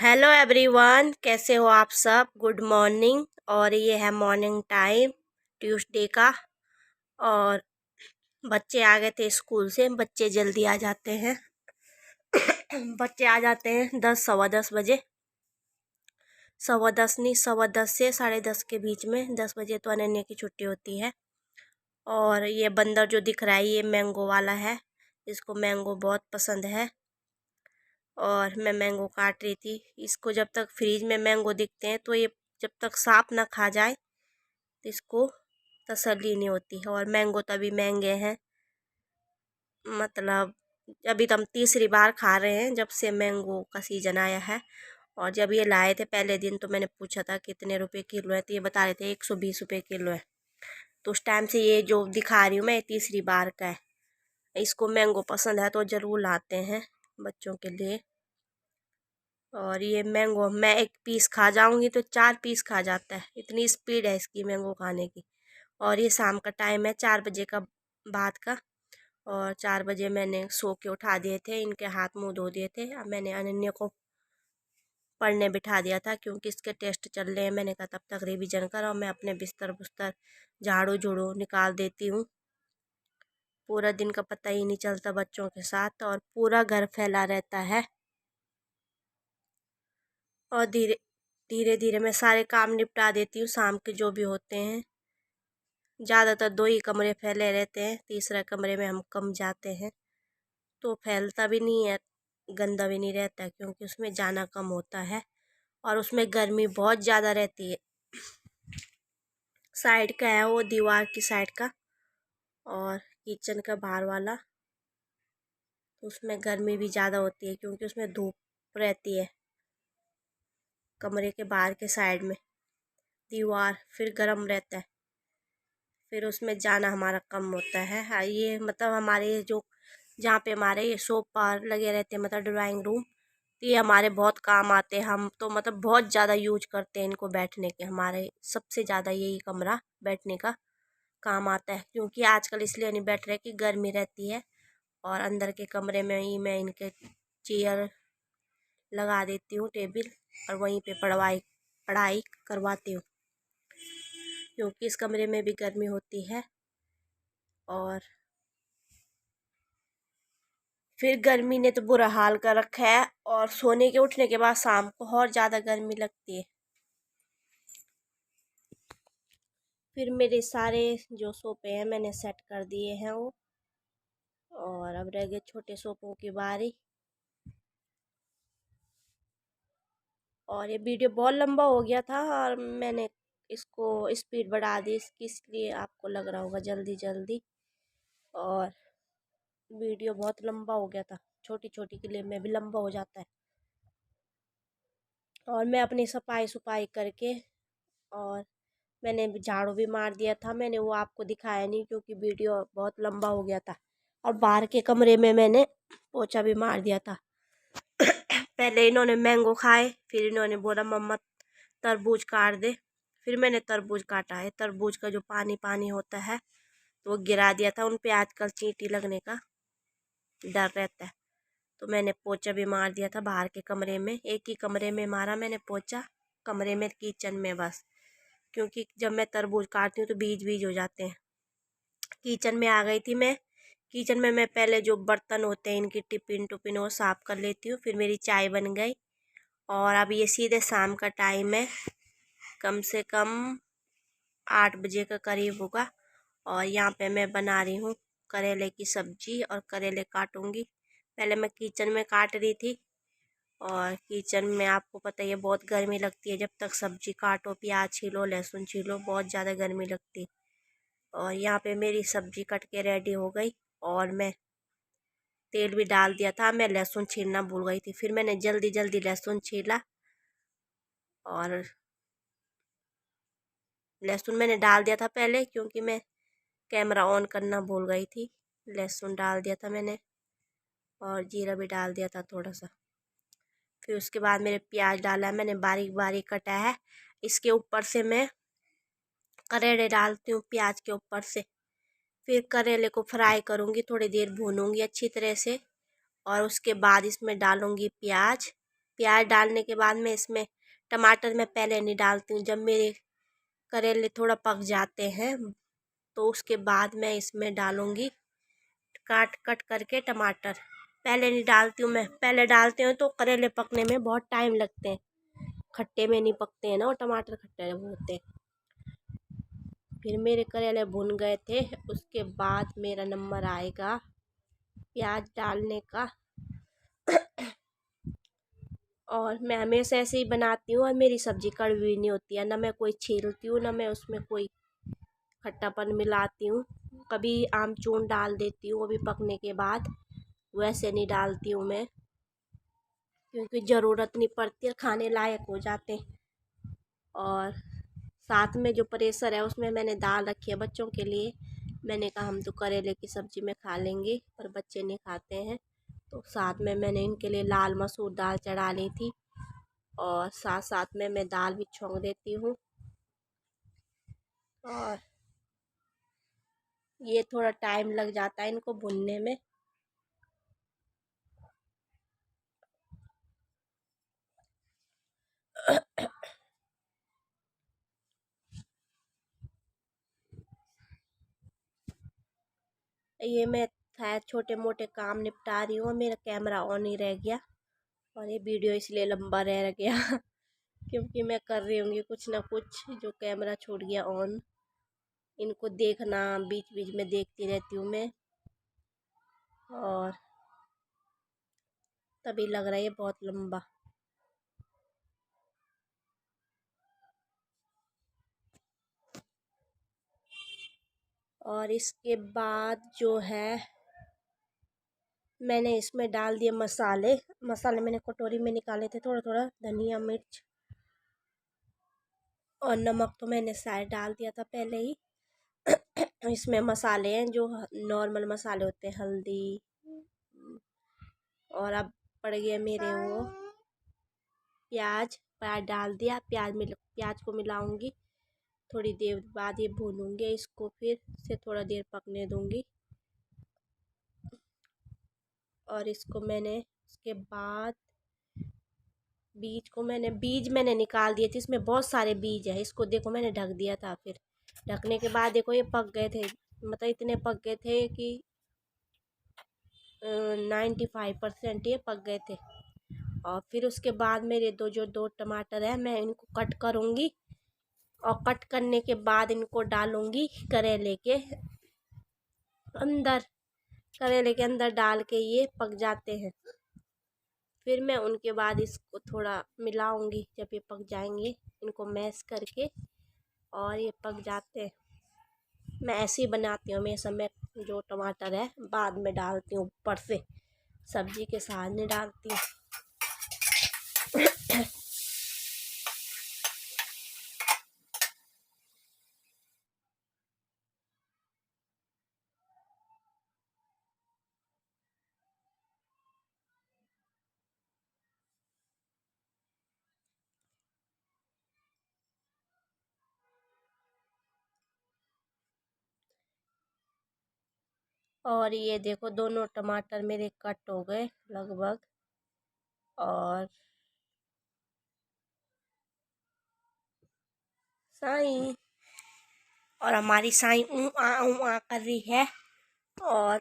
Hello everyone, कैसे हो आप सब। Good morning. और ये है मॉर्निंग टाइम ट्यूसडे का। और बच्चे आ गए थे स्कूल से। बच्चे जल्दी आ जाते हैं। बच्चे आ जाते हैं 10 सवा 10 बजे। 10:15 नहीं, 10:15 से 10:30 के बीच में। 10 बजे तो अनन्या की छुट्टी होती है। और ये बंदर जो दिख रहा है ये मैंगो वाला है। इसको मैंगो बहुत पसंद है। और मैं मैंगो काट रही थी। इसको जब तक फ्रीज में मैंगो दिखते हैं तो ये जब तक सांप ना खा जाए तो इसको तसल्ली नहीं होती। और मैंगो तो अभी महंगे हैं। मतलब अभी तो हम तीसरी बार खा रहे हैं जब से मैंगो का सीज़न आया है। और जब ये लाए थे पहले दिन तो मैंने पूछा था कितने रुपए किलो है, तो ये बता रहे थे 120 रुपये किलो है। तो उस टाइम से ये जो दिखा रही हूँ मैं तीसरी बार का है। इसको मैंगो पसंद है तो ज़रूर लाते हैं बच्चों के लिए। और ये मैंगो मैं एक पीस खा जाऊंगी तो 4 पीस खा जाता है, इतनी स्पीड है इसकी मैंगो खाने की। और ये शाम का टाइम है 4 बजे का बाद का। और 4 बजे मैंने सो के उठा दिए थे, इनके हाथ मुंह धो दिए थे। अब मैंने अनन्या को पढ़ने बिठा दिया था क्योंकि इसके टेस्ट चल रहे हैं। मैंने कहा तब तक रिवीजन कर और मैं अपने बिस्तर बुस्तर झाड़ू झूड़ू निकाल देती हूँ। पूरा दिन का पता ही नहीं चलता बच्चों के साथ, और पूरा घर फैला रहता है। और धीरे धीरे धीरे मैं सारे काम निपटा देती हूँ शाम के जो भी होते हैं। ज़्यादातर 2 ही कमरे फैले रहते हैं, तीसरा कमरे में हम कम जाते हैं तो फैलता भी नहीं है, गंदा भी नहीं रहता है क्योंकि उसमें जाना कम होता है। और उसमें गर्मी बहुत ज़्यादा रहती है। साइड का है वो, दीवार की साइड का। और किचन का बाहर वाला, तो उसमें गर्मी भी ज़्यादा होती है क्योंकि उसमें धूप रहती है। कमरे के बाहर के साइड में दीवार फिर गर्म रहता है, फिर उसमें जाना हमारा कम होता है। हाँ, ये मतलब हमारे जो जहाँ पे हमारे ये सोफा लगे रहते हैं, मतलब ड्राइंग रूम, तो ये हमारे बहुत काम आते हैं। हम तो मतलब बहुत ज़्यादा यूज करते हैं इनको बैठने के। हमारे सबसे ज़्यादा यही कमरा बैठने का काम आता है, क्योंकि आजकल इसलिए नहीं बैठ रहे कि गर्मी रहती है। और अंदर के कमरे में ही मैं इनके चेयर लगा देती हूँ, टेबल, और वहीं पे पढ़ाई पढ़ाई करवाती हूँ क्योंकि इस कमरे में भी गर्मी होती है। और फिर गर्मी ने तो बुरा हाल कर रखा है, और सोने के उठने के बाद शाम को और ज़्यादा गर्मी लगती है। फिर मेरे सारे जो सोफे हैं मैंने सेट कर दिए हैं वो। और अब रह गए छोटे सोफों की बारी। और ये वीडियो बहुत लंबा हो गया था और मैंने इसको स्पीड बढ़ा दी इसकी, इसलिए आपको लग रहा होगा जल्दी जल्दी। और वीडियो बहुत लंबा हो गया था, छोटी छोटी क्लिप में भी लंबा हो जाता है। और मैं अपनी सफाई सुफाई करके, और मैंने झाड़ू भी मार दिया था। मैंने वो आपको दिखाया नहीं क्योंकि वीडियो बहुत लंबा हो गया था। और बाहर के कमरे में मैंने पोछा भी मार दिया था। पहले इन्होंने मैंगो खाए, फिर इन्होंने बोला मम्मा तरबूज काट दे। फिर मैंने तरबूज काटा है। तरबूज का जो पानी पानी होता है तो वो गिरा दिया था। उन पे आजकल चींटी लगने का डर रहता है, तो मैंने पोछा भी मार दिया था बाहर के कमरे में। एक ही कमरे में मारा मैंने पोछा, कमरे में, किचन में बस, क्योंकि जब मैं तरबूज काटती हूँ तो बीज बीज हो जाते हैं। किचन में आ गई थी मैं। किचन में मैं पहले जो बर्तन होते हैं इनकी टिफिन टुपिन वो साफ़ कर लेती हूँ। फिर मेरी चाय बन गई। और अब ये सीधे शाम का टाइम है, कम से कम 8 बजे का करीब होगा। और यहाँ पे मैं बना रही हूँ करेले की सब्जी, और करेले काटूंगी। पहले मैं किचन में काट रही थी। और किचन में आपको पता ही है बहुत गर्मी लगती है, जब तक सब्जी काटो, प्याज छीलो, लहसुन छीलो, बहुत ज़्यादा गर्मी लगती है। और यहाँ पे मेरी सब्जी कट के रेडी हो गई। और मैं तेल भी डाल दिया था, मैं लहसुन छीलना भूल गई थी। फिर मैंने जल्दी जल्दी लहसुन छीला, और लहसुन मैंने डाल दिया था पहले क्योंकि मैं कैमरा ऑन करना भूल गई थी। लहसुन डाल दिया था मैंने, और जीरा भी डाल दिया था थोड़ा सा। फिर उसके बाद मेरे प्याज डाला है मैंने, बारीक बारीक कटा है। इसके ऊपर से मैं करेले डालती हूँ, प्याज के ऊपर से। फिर करेले को फ्राई करूँगी, थोड़ी देर भूनूंगी अच्छी तरह से। और उसके बाद इसमें डालूँगी प्याज। प्याज डालने के बाद में इसमें टमाटर मैं पहले नहीं डालती हूँ। जब मेरे करेले थोड़ा पक जाते हैं तो उसके बाद मैं इसमें डालूँगी काट कट करके टमाटर। पहले नहीं डालती हूँ मैं, पहले डालते हैं तो करेले पकने में बहुत टाइम लगते हैं, खट्टे में नहीं पकते हैं ना, और टमाटर खट्टे होते हैं। फिर मेरे करेले भुन गए थे, उसके बाद मेरा नंबर आएगा प्याज डालने का। और मैं हमेशा ऐसे ही बनाती हूँ और मेरी सब्ज़ी कड़वी नहीं होती है, ना मैं कोई छीलती हूँ ना मैं उसमें कोई खट्टापन मिलाती हूँ। कभी आमचूर डाल देती हूँ वो भी पकने के बाद, वैसे नहीं डालती हूँ मैं, क्योंकि ज़रूरत नहीं पड़ती है, खाने लायक हो जाते। और साथ में जो प्रेशर है उसमें मैंने दाल रखी है बच्चों के लिए। मैंने कहा हम तो करेले की सब्ज़ी में खा लेंगे, पर बच्चे नहीं खाते हैं, तो साथ में मैंने इनके लिए लाल मसूर दाल चढ़ा ली थी, और साथ साथ में मैं दाल भी छौंक देती हूँ। और ये थोड़ा टाइम लग जाता है इनको भुनने में। ये मैं छोटे मोटे काम निपटा रही हूँ, मेरा कैमरा ऑन ही रह गया और ये वीडियो इसलिए लंबा रह गया क्योंकि मैं कर रही हूँगी कुछ ना कुछ, जो कैमरा छूट गया ऑन। इनको देखना बीच बीच में देखती रहती हूँ मैं, और तभी लग रहा है ये बहुत लंबा। और इसके बाद जो है मैंने इसमें डाल दिए मसाले। मसाले मैंने कटोरी में निकाले थे, थोड़ा थोड़ा धनिया मिर्च और नमक तो मैंने शायद डाल दिया था पहले ही। इसमें मसाले हैं जो नॉर्मल मसाले होते हैं, हल्दी। और अब पड़ गए मेरे वो प्याज, प्याज डाल दिया। प्याज को मिलाऊंगी, थोड़ी देर बाद ये भूनूंगी इसको, फिर से थोड़ा देर पकने दूंगी। और इसको मैंने इसके बाद बीज मैंने निकाल दिए थे, इसमें बहुत सारे बीज है। इसको देखो मैंने ढक दिया था, फिर ढकने के बाद देखो ये पक गए थे, मतलब इतने पक गए थे कि 95% ये पक गए थे। और फिर उसके बाद मेरे दो टमाटर है, मैं इनको कट करूँगी, और कट करने के बाद इनको डालूँगी करेले के अंदर। करेले के अंदर डाल के ये पक जाते हैं, फिर मैं उनके बाद इसको थोड़ा मिलाऊंगी। जब ये पक जाएंगे इनको मैश करके, और ये पक जाते हैं। मैं ऐसे ही बनाती हूँ हमेशा, मैं जो टमाटर है बाद में डालती हूँ ऊपर से, सब्जी के साथ नहीं डालती हूँ। और ये देखो दोनों टमाटर मेरे कट हो गए लगभग। और साई और हमारी साई ऊ आ कर रही है। और